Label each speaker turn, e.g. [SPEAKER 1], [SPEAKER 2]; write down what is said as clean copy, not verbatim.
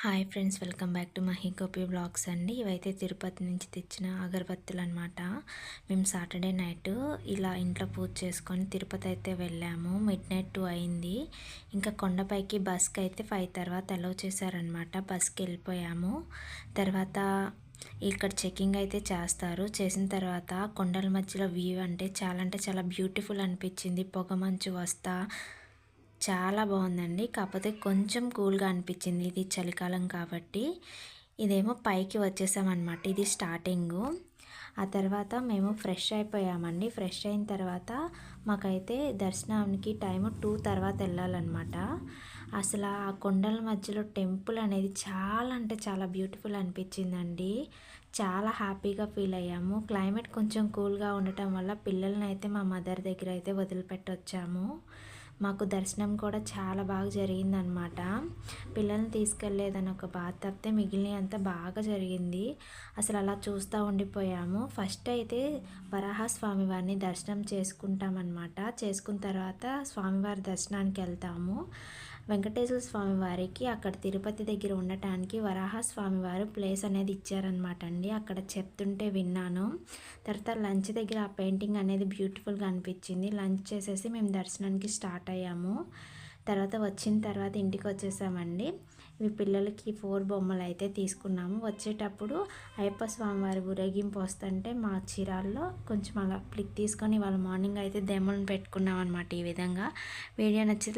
[SPEAKER 1] Hi friends, welcome back to Mahi Gopi blogs అండి. ఇవైతే తిరుపతి నుంచి తెచ్చిన అగరబత్తులు అనమాట. మేము సాటర్డే నైట్ ఇలా ఇంట్లో పూజ చేసుకొని తిరుపతి అయితే వెళ్ళాము. మిడ్-నైట్ 2 అయింది. ఇంకా కొండపైకి బస్కి అయితే 5 తర్వాత అలౌ చేశారనమాట. బస్కి వెళ్ళిపోయాము. తర్వాత ఇక్కడ చెకింగ్ అయితే చేస్తారు. చేసిన తర్వాత కొండల మధ్యలో వ్యూ అంటే చాలా బ్యూటిఫుల్ అనిపించింది. పొగమంచు వస్తా చాలా బాగుందండి. కాకపోతే కొంచెం కూల్గా అనిపించింది, ఇది చలికాలం కాబట్టి. ఇదేమో పైకి వచ్చేసామన్నమాట. ఇది స్టార్టింగు. ఆ తర్వాత మేము ఫ్రెష్ అయిపోయామండి. ఫ్రెష్ అయిన తర్వాత మాకైతే దర్శనానికి టైము 2 తర్వాత వెళ్ళాలన్నమాట. అసలు ఆ కొండల మధ్యలో టెంపుల్ అనేది చాలా అంటే చాలా బ్యూటిఫుల్ అనిపించిందండి. చాలా హ్యాపీగా ఫీల్ అయ్యాము. క్లైమేట్ కొంచెం కూల్గా ఉండటం వల్ల పిల్లల్ని అయితే మా మదర్ దగ్గర అయితే వదిలిపెట్టొచ్చాము. మాకు దర్శనం కూడా చాలా బాగా జరిగిందనమాట. పిల్లల్ని తీసుకెళ్ళలేదని ఒక బాధ తప్పితే మిగిలిన అంతా బాగా జరిగింది. అసలు అలా చూస్తూ ఉండిపోయాము. ఫస్ట్ అయితే వరాహస్వామి వారిని దర్శనం చేసుకుంటామన్నమాట. చేసుకున్న తర్వాత స్వామివారి దర్శనానికి వెళ్తాము. వెంకటేశ్వర స్వామి వారికి అక్కడ తిరుపతి దగ్గర ఉండటానికి వరాహస్వామి వారు ప్లేస్ అనేది ఇచ్చారనమాట అండి. అక్కడ చెప్తుంటే విన్నాను. తర్వాత లంచ్ దగ్గర ఆ పెయింటింగ్ అనేది బ్యూటిఫుల్గా అనిపించింది. లంచ్ చేసేసి మేము దర్శనానికి స్టార్ట్ అయ్యాము. తర్వాత వచ్చిన తర్వాత ఇంటికి వచ్చేసామండి. ఇవి పిల్లలకి 4 బొమ్మలు అయితే తీసుకున్నాము. వచ్చేటప్పుడు అయ్యప్ప స్వామివారి ఊరేగింపు వస్తుంటే మా చీరాల్లో కొంచెం అలా క్లిక్ తీసుకొని వాళ్ళ మార్నింగ్ అయితే దెమ్మలను పెట్టుకున్నాం అనమాట. ఈ విధంగా వీడియో నచ్చితే